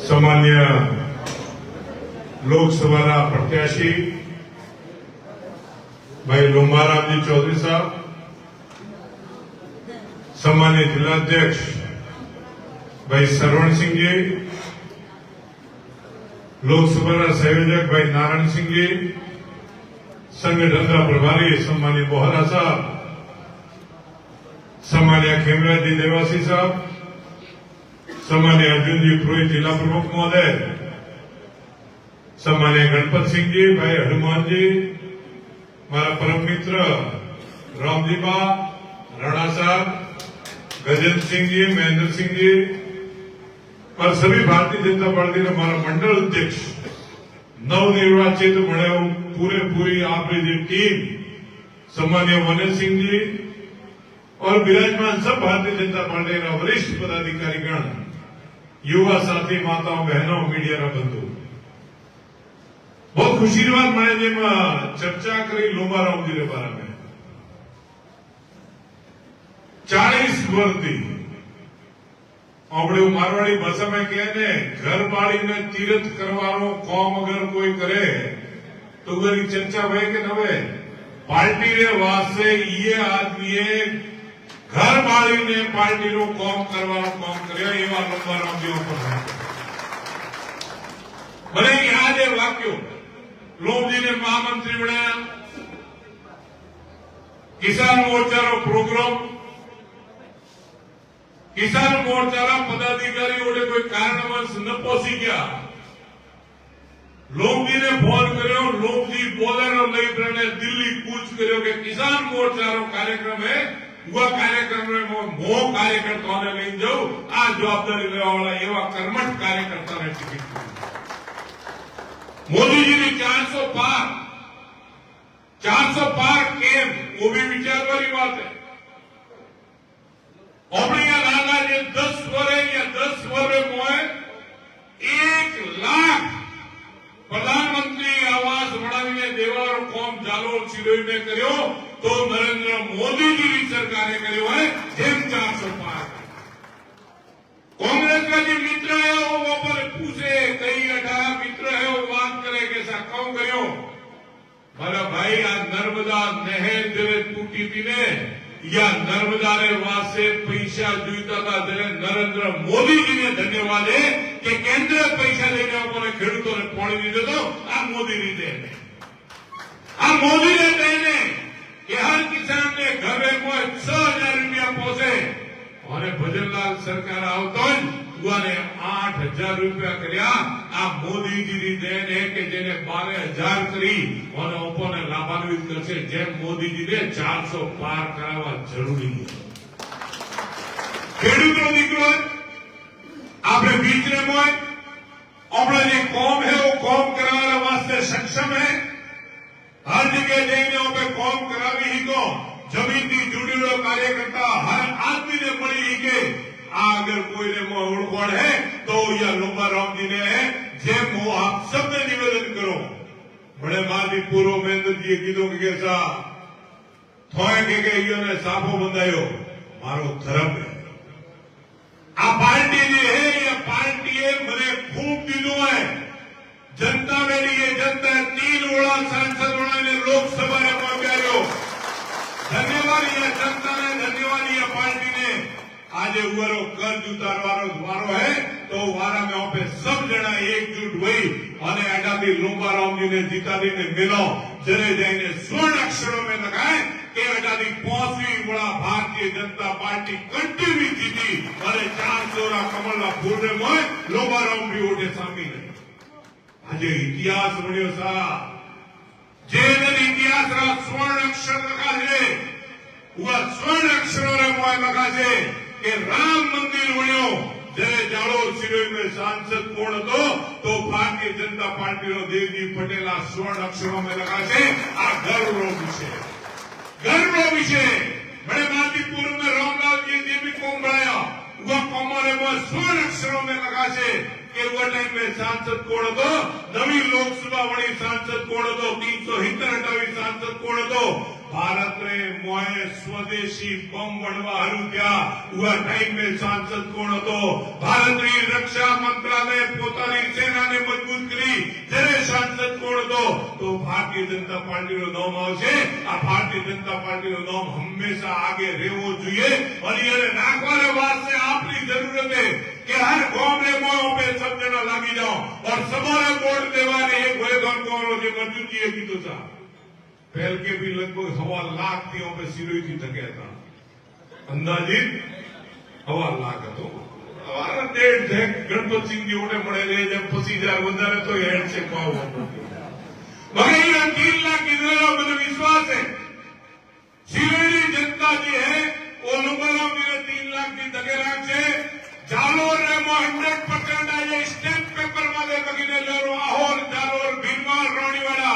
सामान्य लोकसभा प्रत्याशी भाई लोमाराम जी चौधरी साहब, सामान्य जिलाध्यक्ष भाई सरवण सिंह जी, लोकसभा संयोजक भाई नारायण सिंह जी, संगठन का प्रभारी सम्मानित बोहरा साहब, सम्मान्य खेमराज जी देवासी साहब, सम्मान्य अर्जुन जी पुरोहित जिला प्रमुख महोदय, सम्मान्य गणपत सिंह जी, भाई हनुमान जी, मारा परम मित्र रामजी बा, राणा साहब, गजेंद्र सिंह जी, महेंद्र सिंह जी और सभी भारतीय जनता पार्टी का हमारा मंडल अध्यक्ष नवनिर्वाचित बने पूरी आपकी टीम, सम्मान्य वनन सिंह जी और विराजमान सब भारतीय जनता पार्टी का वरिष्ठ पदाधिकारीगण, युवा साथी, माताओं, बहनों, मीडिया का बंधु, बहुत खुशी की बात मैंने जेम चर्चा करी लोमाराम जी के बारे में 40 वर्ष આપણે મારવાડી ભાષામાં કહે ને, ઘર બાળીને તીર્થ કરવાનો કોમ અગર કોઈ કરે તો ગરી ચર્ચા હોય કે ન હોય। પાર્ટી રે વાસે ये આદમીએ ઘર બાળીને પાર્ટીનો કોમ કરવાનો કોમ કર્યો એવા લોમારામજી ઉપર મને યાદ એ વાક્યો। લોમજીને મહામંત્રી બનાયા, કિસાન મોરચાનો પ્રોગ્રામ, किसान मोर्चा पदाधिकारी कोई कारणवश न पहुंची गया, लोमजी ने फोन करो, लोमजी बोलेरो लई प्रणे दिल्ली कूच करो कि किसान मोर्चा कार्यक्रम है, वह कार्यक्रम में मो कार्यकर्ताओं ने लई जाओ, आ जवाबदारी लेवा वाला एवं कर्मठ कार्यकर्ता ने टिकट दी। मोदी जी ने 400 पार केम, वो भी विचार वाली बात है। अपने लाला जे 10 वर्ष मोए 1 लाख प्रधानमंत्री आवास बनाने देवारो कोम जालोर सिरोई में करो तो नरेंद्र मोदी जी की सरकार ने करो है जेम 400 पार। कांग्रेस का जो मित्र है वो पर पूछे, कई 18 मित्र है वो बात करे कि ऐसा क्यों करो। मारा भाई आज नर्मदा नहर जरे टूटी थी ने या नर्मदा रे वासे पैसा जुईता था, जरे नरेंद्र मोदी जी ने धन्यवाद है कि केंद्र पैसा लेने अपने खेडूतों ने पानी दीधो तो आ मोदी ने देने, आ मोदी ने देने कि हर किसान ने घरे में 6000 रुपया पहुंचे और भजनलाल सरकार आवतो ने 8000 रुपया कर्या। आ मोदी जी की देन है कि जेने 12000 करी और ओपोने लाभान्वित करशे, जेम मोदी जी ने 400 पार करावा जरूरी है। खेडूतो दीकरो आपणे बीचने मोय अपना जे कौम है वो कौम करावा वास्ते सक्षम है। हर जगह जईने ओपे कौम करावी ही तो जमीन थी जुड़ेलो कार्यकर्ता हर आदमी ने मળી ही के अगर कोई ने ओळखोण है तो या लोमाराम जी ने है। जेम હું આપ सबने निवेदन करो, बड़े माजी पूर्व महेंद्र जी कीधुं के सा थोए के ने साफो बंधायो मारो धर्म है। आ पार्टी जी है, ये पार्टी है मने खूब दीधुं है। जनता मेरी ये जनता 3 ओळा सांसद ने लोकसभा ने पहुंचायो। धन्यवाद ये जनता ने, धन्यवाद ये पार्टी ने। आज उवरो कर्ज उतारवानो वारो है तो वारा में पे सब जना एकजुट हुई और अटादी लोमाराम जी ने जीतादी ने मिलो जरे जाइने स्वर्ण अक्षरों में लगाए कि अटादी 5वीं बड़ा भारतीय जनता पार्टी कंटिन्यू जीती और 400 कमलना फूल में लोमाराम भी ओटे शामिल है। आज इतिहास बन्यो सा जे इतिहास स्वर्ण अक्षर लगा है, वह स्वर्ण अक्षरों ने मोय लगा है कि राम मंदिर बन्यो जरे जालोर सिरोई में सांसद कोण હતો तो भारतीय जनता पार्टी नो देवजी पटेल आ स्वर्ण अक्षरों में लगा है। आ गर्वનો विषय बड़े मातीपुर में रामलाल जी भी कोम बनाया, वह कोमरे में स्वर्ण अक्षरों में लगा है कि वह टाइम में सांसद कोण હતો, नवी लोकसभा वाली सांसद कोण હતો, 370 सांसद कोण હતો। भारत रे मोए स्वदेशी बम बनवा हरू क्या हुआ टाइम में सांसद कोण હતો ભારતની રક્ષા મંત્રાલય પોતાની સેનાને મજબૂત કરી જ્યારે सांसद કોણ હતો તો ભારતીય જનતા પાર્ટીનું નામ આવશે આ ભારતીય જનતા પાર્ટીનું નામ હંમેશા આગે રહેવું જોઈએ અને એને નાખવાને વાસ્તે આપની જરૂરત है कि हर गांव में मोह पे सब जना लागी जाओ और सबोने वोट देवाने एक भले धन को जो मंजूर जी की तो था पहल के भी लगभग 1.25 लाख थी पे सिरोई थी तके था अंदाजित 1.25 लाख હતો हमारा डेढ़ थे गणपत सिंह जी उड़े पड़े ले जब 25,000 વધારે તો હેડ से पाव मगर ये 3 लाख की जरा मुझे विश्वास है सिरोई जनता जी है वो लोगों ने 3 लाख की तके राख से जालोर रे 100% આજે સ્ટેમ્પ પેપર માં દે લગીને લેરો આહોર જાલોર ભીલમાં રોણીવાડા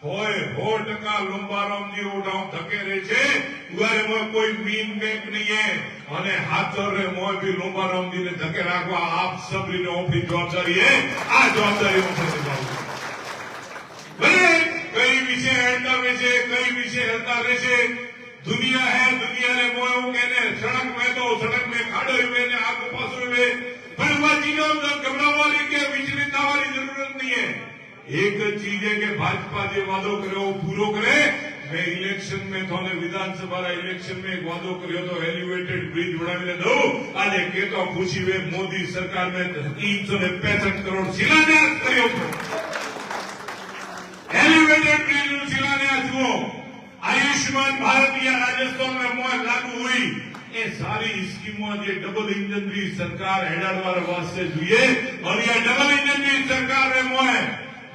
હોય 100% લોંબારામજી ઉડાવ ધકે રહે છે ઉગારે માં કોઈ મીન બેંક નહીં है અને હાથર રે મોય ભી લોંબારામજી ને ધકે રાખવા આપ સબરીને ઓપી જવાબદારી है આ જવાબદારી હું નિભાવું ભલે કઈ વિશે હેડતા રહેશે કઈ વિશે હેડતા રહેશે दुनिया है दुनिया ने मोह कहने सड़क में तो सड़क में खाड़े हुए ने आग पास हुए पर वह चीजों से घबराने के विचलित होने की जरूरत नहीं है एक चीज है कि भाजपा जो वादो करे वो पूरो करे मैं इलेक्शन में थोने विधानसभा इलेक्शन में एक वादो करो तो एलिवेटेड ब्रिज बनाने दो आज के तो खुशी हुए मोदी सरकार में 365 करोड़ शिलान्यास करो एलिवेटेड ब्रिज शिलान्यास हुआ आयुष्मान भारत या राजस्थान में मोह लागू हुई ये सारी स्कीमों ये डबल इंजन की सरकार हेडाडवार वास्ते जुए और ये डबल इंजन की सरकार रे मोह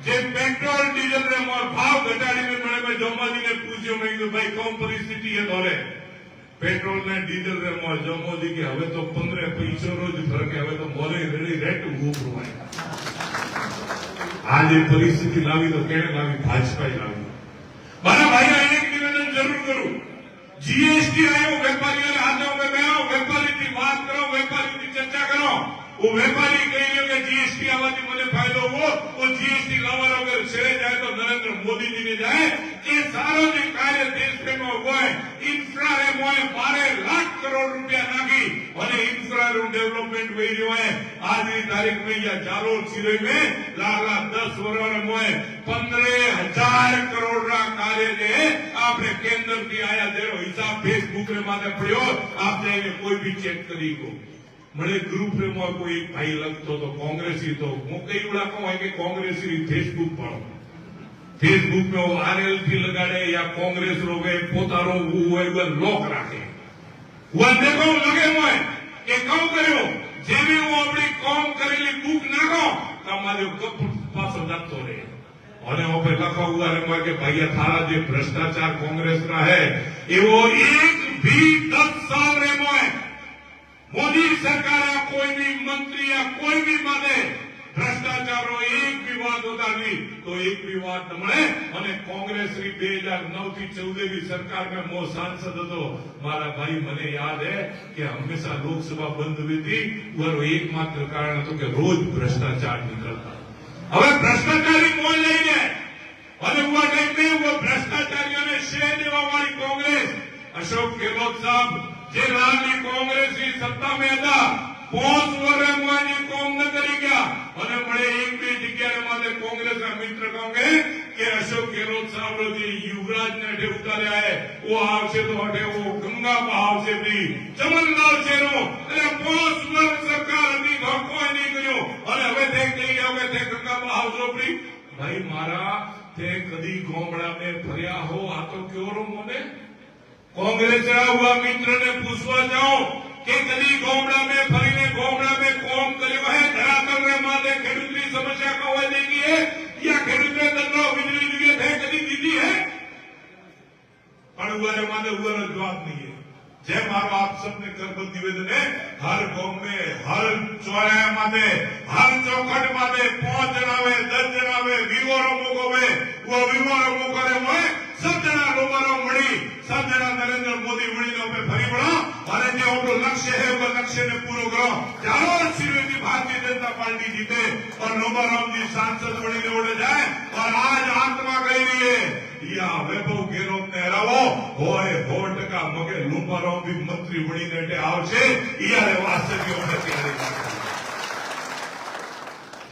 जे पेट्रोल डीजल रे मोह भाव घटाड़ी में मैंने मैं जोमाजी ने पूछो मैं तो भाई कौन परिस्थिति है धोरे पेट्रोल ने डीजल रे मोह जोमाजी के हवे तो 15 पैसा रोज फर्क है हवे तो मोरे रेडी रेट ऊपर आज ये परिस्थिति लावी तो केने लावी भाजपा लावी मारा भाई एक निवेदन जरूर करूं जीएसटी आयो व्यापारी हाथों में गया व्यापारी की बात करो व्यापारी की चर्चा करो वो व्यापारी कही कि जीएसटी आवाज मुझे फायदो हो वो जीएसटी लावर अगर चले जाए तो नरेंद्र मोदी जी ने जाए ये सारो जो कार्य देश में हुआ है इंफ्रा रे मोए 12 लाख करोड़ रुपया नागी और इंफ्रा डेवलपमेंट वही जो है आज की तारीख में या जालोर सिरोई में लाला 10 वर्ष मोए 15,000 करोड़ रा कार्य ने आपने केंद्र की आया जेरो हिसाब फेसबुक रे माथे पड़ियो आप जाइए कोई भी चेक करी को मरे ग्रुप रे में कोई भाई लगतो तो कांग्रेसी तो मु कई बड़ा कहूं है कि कांग्रेसी फेसबुक पर फेसबुक में वो आरएलपी लगाड़े या कांग्रेस रोगे पोतारो वो लॉक राखे वो देखो लगे मोए કે કઉ કર્યો જેવી હું આપણી કોમ કરેલી બુક નાખો તમારો કપ પાછો જતો રહે અને ઓપે લખો ઉગારે માં કે ભાઈ થારા જે ભ્રષ્ટાચાર कांग्रेस ના હે એવો એક भी 10 साल रे મોય मोदी सरकार या कोई भी मंत्री या कोई भी माने भ्रष्टाचारो एक भी बात होता नहीं तो एक भी बात न મળે અને कांग्रेस री 2009 થી 14 की सरकार में मो सांसद હતો મારા ભાઈ મને યાદ है कि हमेशा लोकसभा बंद हुई थी और एकमात्र कारण હતો કે રોજ ભ્રષ્ટાચાર નીકળતા હવે ભ્રષ્ટાચારી મોલ લઈને અને वो टाइम में वो भ्रष्टाचारियों श्रेय देवा वाली कांग्रेस अशोक गहलोत साहब જે રાજની કોંગ્રેસની સત્તા में હતા 5 વર્ષ મોની કોમ ન કરી ગયા અને મળે એક બે જગ્યાએ માથે કોંગ્રેસના મિત્ર કહે કે અશોક ગેહલોત સાહેબ જે યુવરાજ ને અઠે ઉતાર્યા है वो આવશે તો અઠે वो ગંગા બહાવશે भी ચમનલાલ શેરો એટલે 5 વર્ષ સરકાર હતી કોઈ નહીં કર્યો અને હવે તે કહી હવે તે ગંગા બહાવજો भी भाई मारा તે કદી ગોમડા में ફર્યા हो આ તો ક્યોરો મને कांग्रेस हुआ मित्र ने पूछवा जाओ कि कभी गोमड़ा में फरीने गोमड़ा में कौम करे है धरातल में माते खेडूत की समस्या का हुआ देखी है या खेडूत ने दंडो बिजली दिए थे कभी दीदी है पर हुआ माते हुआ जवाब नहीं है जय मारो आप सबने करबद्ध निवेदन है हर गांव में हर चौराहे माते हर चौखट माते 5 जनावे 10 जनावे विवोरो मुकोवे वो विवोरो मुकोरे हुए सब जना लोबारो मड़ी सब जना नरेंद्र मोदी मड़ी पे फरी पड़ो और जो अपना लक्ष्य है वो लक्ष्य ने पूरा करो जालोर सिरोई की भारतीय जनता पार्टी जीते और लोबाराम जी सांसद मड़ी ने उड़ जाए और आज आत्मा कह रही है યા વૈભવ ગેહલોતને હરાવો હોય 100% મગે લુંબારાઓ બી મંત્રી બનીને એટલે આવશે યારે વાસ્તવિકોને તૈયારી રાખવી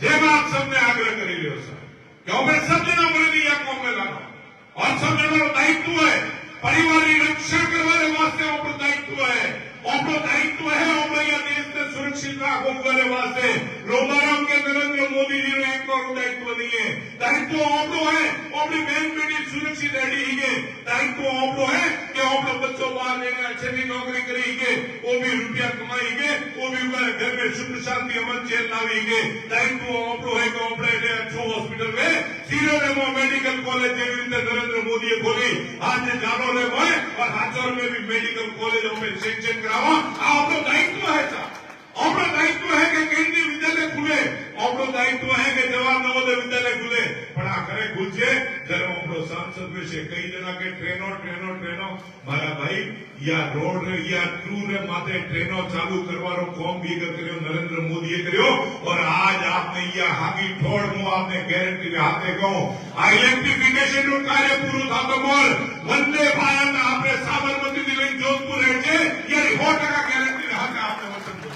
જેમ આપ सबने आग्रह કરી રહ્યો છે कि हमें सब जना मिलकर यह कौम में लाना और सब जना दायित्व है परिवार की रक्षा करने वास्ते આપણો દાયિત્વ है આપણો દાયિત્વ है આપણે यह देश ने सुरक्षित રાખવું કરે वास्ते रोमाराम के नरेंद्र मोदी जी ने एक और दायित्व दिए दायित्व આપણો है अपनी बहन बेटी सुरक्षित रही है दायित्व આપણો है कि આપણો बच्चों बाहर लेकर अच्छी नौकरी करेंगे वो भी रुपया कमाएंगे वो भी घर में सुख शांति अमन चैन लावेंगे दायित्व આપણો है कि આપણે अच्छो हॉस्पिटल में सीरो मेडिकल कॉलेज જેવી રીતે नरेंद्र मोदी खोली आज जालोर में और हाथोर में भी मेडिकल कॉलेज में सेंक्शन करावा આપણો दायित्व है साहब આપણો दायित्व है कि केंद्रीय विद्यालय खुले આપણો दायित्व है कि जवाहर नवोदय विद्यालय खुले પણ આ ખરે ખુલશે જ્યારે આપણો सांसद વિશે કઈ જણા કે ટ્રેનો મારા ભાઈ या रोड या टूर माथे ट्रेनों चालू करवानो कौम भी કર્યો नरेंद्र मोदी કર્યો और आज आपने यह हागी ठोड़ मु आपने गारंटी हाथे कहूं आ इलेक्ट्रिफिकेशन નું કાર્ય પૂરું થાતો બોલ વંદે ભારત આપણે સાબરમતી થી લઈને જોધપુર છે યાર 100% ગારंटी हाथे आपने वचन दो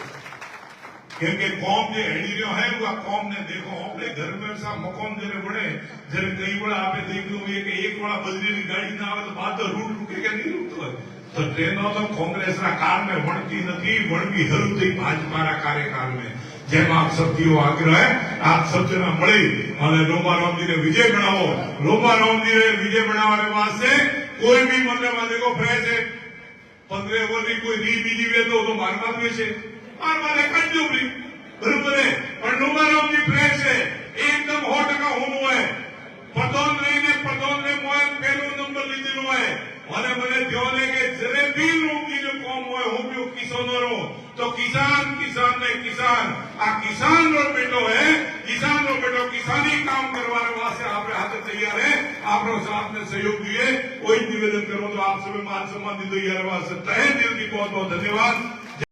क्योंकि कौम ने हेड़ी रहो है वो कौम ने देखो अपने घर में सा मकान जरे बने जरे कई बड़ा आपने देख लो ये कि एक बड़ा बजरी की गाड़ी ना आवे तो बात तो रूट रुके के नहीं रुकतो तो ट्रेनों तो कांग्रेस ना काल में वणती नहीं वणवी हरू थी भाजपा कार्यकाल में જેમ આપ સભ્યો આગ્રહ આપ સભ્યોના મળી અને લોમારામજીને વિજય બનાવો લોમારામજીને વિજય બનાવવાને વાસ્તે કોઈ બી મતલબ देखो फ्रेश है 15 વર્ષની કોઈ રી બીજી વેતો તો મારવા જ છે મારવાને કંજો બી બરોબર है પણ લોમારામજી फ्रेश है एकदम 100% હોમો है પતોન ને મોય પહેલો નંબર લીધેલો है અને મને જોને કે જરે બી લોકી જો કોમ હોય હું બી કિસાનો રો तो किसान नहीं किसान आ किसान रो बेटो है किसान रो बेटो किसानी काम करवाने वास्ते आपरे हाथे तैयार है आपरो साथ में सहयोग दिए कोई निवेदन करो तो आप सब मान सम्मान दी तो यार वास्ते तहे दिल की बहुत बहुत धन्यवाद।